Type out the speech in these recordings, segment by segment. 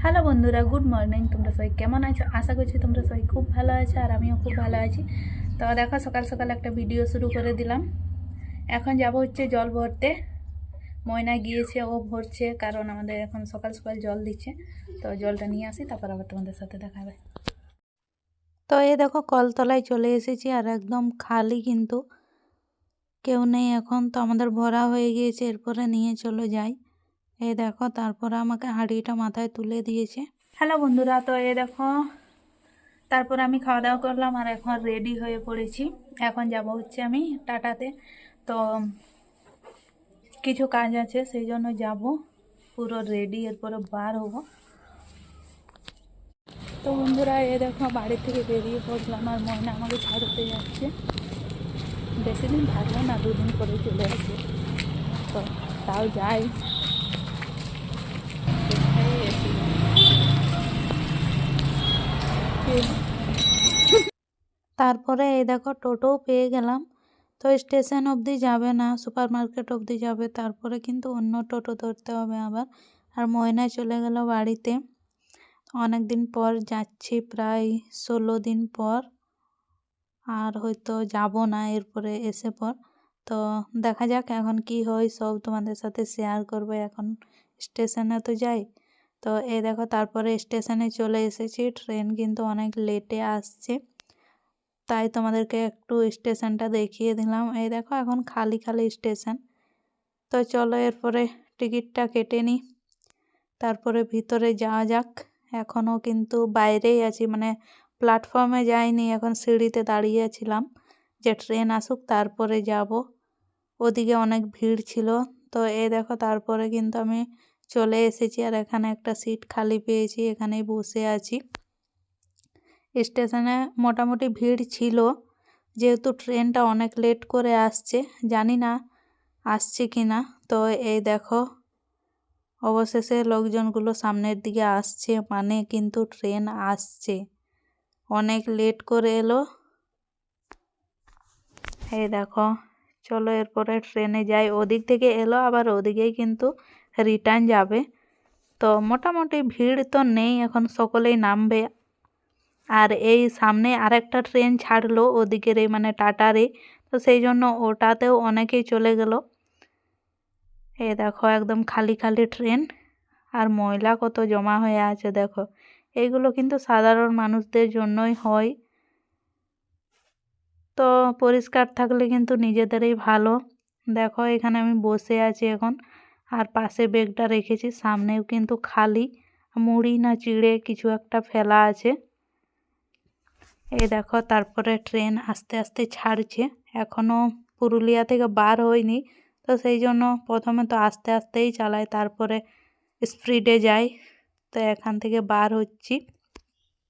Hello বন্ধুরা, good morning. তোমরা সবাই কেমন আছো? আশা করছি তোমরা সবাই খুব ভালো আছো, আর আমিও খুব ভালো আছি। তো দেখো, সকাল সকাল একটা ভিডিও শুরু করে দিলাম। এখন যাব হচ্ছে জল ভরতে। ময়না গিয়েছে, ও ভরছে, কারণ আমাদের এখন সকাল সকাল জল দিচ্ছে। তো জলটা নিয়ে আসি, তারপর আবার তোমাদের সাথে দেখা হবে। তো এই দেখো, কলতলায় চলে এসেছি, আর একদম খালি, কিন্তু কেউ নেই এখন। তো আমাদের ভরা হয়ে গিয়েছে, এরপরে নিয়ে চলে যাই। এই দেখো, তারপরে আমাকে হাঁড়িটা মাথায় তুলে দিয়েছে। হ্যালো বন্ধুরা, তো এই দেখো, তারপর আমি খাওয়া দাওয়া করলাম, আর এখন রেডি হয়ে পড়েছি। এখন যাব হচ্ছে আমি টাটাতে। তো কিছু কাজ আছে, সেই জন্য যাব, পুরো রেডি, এরপরে বার হবো। তো বন্ধুরা, এ দেখো, বাড়ি থেকে বেরিয়ে পড়লাম, আর ময়না আমাকে ছাড়তে যাচ্ছে। বেশি দিন থাকবে না, 2 দিন পরে চলে আসবে। তো তাও যাই। তারপরে এই দেখো, টোটোও পেয়ে গেলাম। তো স্টেশন অবধি যাবে না, সুপার মার্কেট অবধি যাবে, তারপরে কিন্তু অন্য টোটো ধরতে হবে আবার। আর ময়না চলে গেল বাড়িতে। অনেক দিন পর যাচ্ছি, প্রায় 16 দিন পর। আর হয়তো যাব না এরপরে এসে পর। তো দেখা যাক এখন কি হয়, সব তোমাদের সাথে শেয়ার করবো। এখন স্টেশনে তো যাই। তো এই দেখো, তারপরে স্টেশনে চলে এসেছি। ট্রেন কিন্তু অনেক লেটে আসছে, তাই তোমাদেরকে একটু স্টেশনটা দেখিয়ে দিলাম। এই দেখো, এখন খালি খালি স্টেশন। তো চলো এরপরে টিকিটটা কেটে নিই, তারপরে ভিতরে যাওয়া যাক। এখনও কিন্তু বাইরেই আছি, মানে প্ল্যাটফর্মে যাইনি, এখন সিঁড়িতে দাঁড়িয়েছিলাম যে ট্রেন আসুক তারপরে যাব। ওদিকে অনেক ভিড় ছিল। তো এই দেখো, তারপরে কিন্তু আমি চলে এসেছি, আর এখানে একটা সিট খালি পেয়েছি, এখানেই বসে আছি। স্টেশনে মোটামুটি ভিড় ছিল, যেহেতু ট্রেনটা অনেক লেট করে আসছে, জানি না আসছে কি না। তো এই দেখো, অবশেষে লোকজনগুলো সামনের দিকে আসছে, মানে কিন্তু ট্রেন আসছে। অনেক লেট করে এলো। এই দেখো, চলো এরপরে ট্রেনে যাই। ওদিক থেকে এলো, আবার ওদিকেই কিন্তু রিটার্ন যাবে। তো মোটামুটি ভিড় তো নেই, এখন সকলেই নামবে। আর এই সামনে আরেকটা ট্রেন ছাড়লো ওদিকের, এই মানে টাটারে। তো সেই জন্য ওটাতেও অনেকেই চলে গেল। এই দেখো, একদম খালি খালি ট্রেন, আর ময়লা কত জমা হয়ে আছে দেখো। এইগুলো কিন্তু সাধারণ মানুষদের জন্যই হয়। তো পরিষ্কার থাকলে কিন্তু নিজেদেরই ভালো। দেখো, এখানে আমি বসে আছি এখন, আর পাশে ব্যাগটা রেখেছি। সামনেও কিন্তু খালি, মুড়ি না চিড়ে কিছু একটা ফেলা আছে। এই দেখো, তারপরে ট্রেন আস্তে আস্তে ছাড়ছে। এখনও পুরুলিয়া থেকে বার হয়নি, তো সেই জন্য প্রথমে তো আস্তে আস্তেই চালাই, তারপরে স্পিডে যাই। তো এখান থেকে বার হচ্ছি,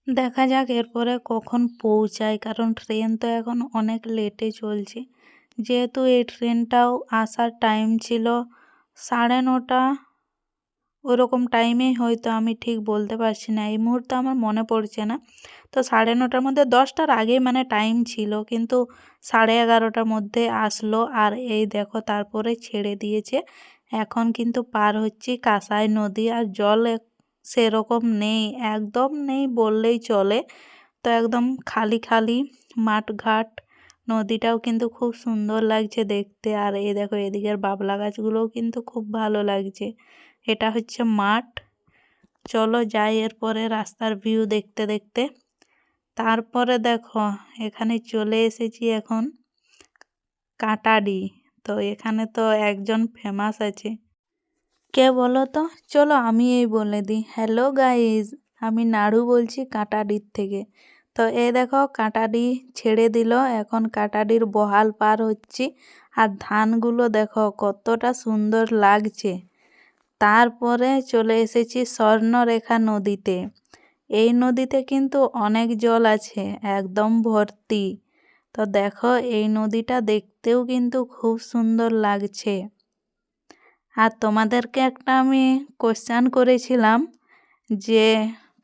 দেখা যাক এরপরে কখন পৌঁছায়, কারণ ট্রেন তো এখন অনেক লেটে চলছে। যেহেতু এই ট্রেনটাও আসার টাইম ছিল 9:30, ওরকম টাইমেই হয়তো, আমি ঠিক বলতে পারছি না এই মুহূর্তে, আমার মনে পড়ছে না। তো 9:30-র মধ্যে 10টার আগেই মানে টাইম ছিল, কিন্তু 11:30টার মধ্যে আসলো। আর এই দেখো, তারপরে ছেড়ে দিয়েছে। এখন কিন্তু পার হচ্ছি কাঁসাই নদী, আর জল সেরকম নেই, একদম নেই বললেই চলে। তো একদম খালি খালি মাঠঘাট। নদীটাও কিন্তু খুব সুন্দর লাগছে দেখতে। আর এই দেখো, এদিকের বাবলা গাছগুলোও কিন্তু খুব ভালো লাগছে। এটা হচ্ছে মাঠ। চলো যাই এরপরে রাস্তার ভিউ দেখতে দেখতে। তারপরে দেখো, এখানে চলে এসেছি এখন কাটাডি। তো এখানে তো একজন ফেমাস আছে, কে বলো তো? চলো আমি এই বলে দিই। হ্যালো গাইজ, আমি নাড়ু বলছি কাটাডির থেকে। তো এই দেখো, কাটাডি ছেড়ে দিল, এখন কাটাডির বহাল পার হচ্ছি। আর ধানগুলো দেখো কতটা সুন্দর লাগছে। তারপরে চলে এসেছি স্বর্ণরেখা নদীতে। এই নদীতে কিন্তু অনেক জল আছে, একদম ভর্তি। তো দেখো, এই নদীটা দেখতেও কিন্তু খুব সুন্দর লাগছে। আর তোমাদেরকে একটা আমি কোশ্চেন করেছিলাম যে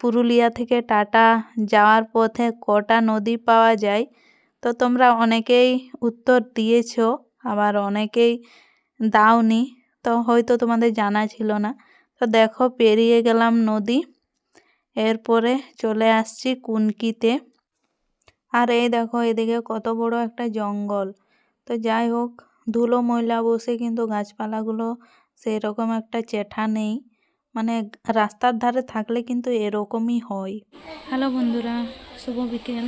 পুরুলিয়া থেকে টাটা যাওয়ার পথে কটা নদী পাওয়া যায়। তো তোমরা অনেকেই উত্তর দিয়েছো, আবার অনেকেই দাওনি। তো হয়তো তোমাদের জানা ছিল না। তো দেখো, পেরিয়ে গেলাম নদী। এরপরে চলে আসছি কুনকিতে। আর এই দেখো এদিকে কত বড় একটা জঙ্গল। তো যাই হোক, ধুলো ময়লা বসে কিন্তু গাছপালাগুলো সেরকম একটা চেঠা নেই, মানে রাস্তার ধারে থাকলে কিন্তু এরকমই হয়। হ্যালো বন্ধুরা, শুভ বিকেল।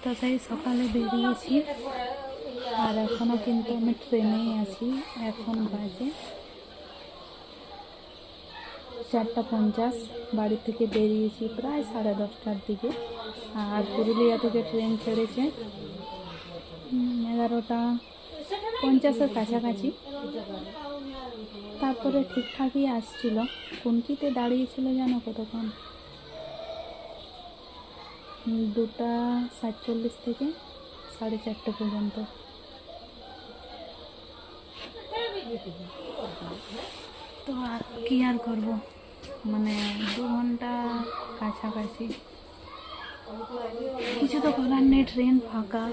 তো সেই সকালে বেরিয়েছি আর এখনও কিন্তু আমি ট্রেনেই আছি। এখন বাজে 4:50। বাড়ি থেকে বেরিয়েছি প্রায় 10:30টার দিকে। আর পুরুলিয়া থেকে ট্রেন ছেড়েছে 11:50-এর কাছাকাছি। তারপরে ঠিকঠাকই আসছিল। কুনকিতে দাঁড়িয়েছিল জানো কতক্ষণ, 2:47 থেকে 4:30 পর্যন্ত। তো আর কি আর করবো, মানে 2 ঘন্টা কাছাকাছি। কিছু তো করার নেই, ট্রেন ফাঁকা।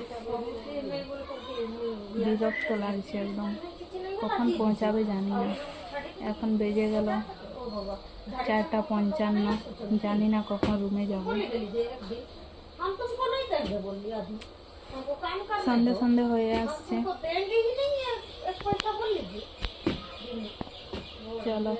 বিরক্ত লাগছে একদম। কখন পৌঁছাবে জানি না। এখন বেজে গেল 4:55। জানি না কখন রুমে যাব। সন্ধে সন্ধে হয়ে আসছে। চলো।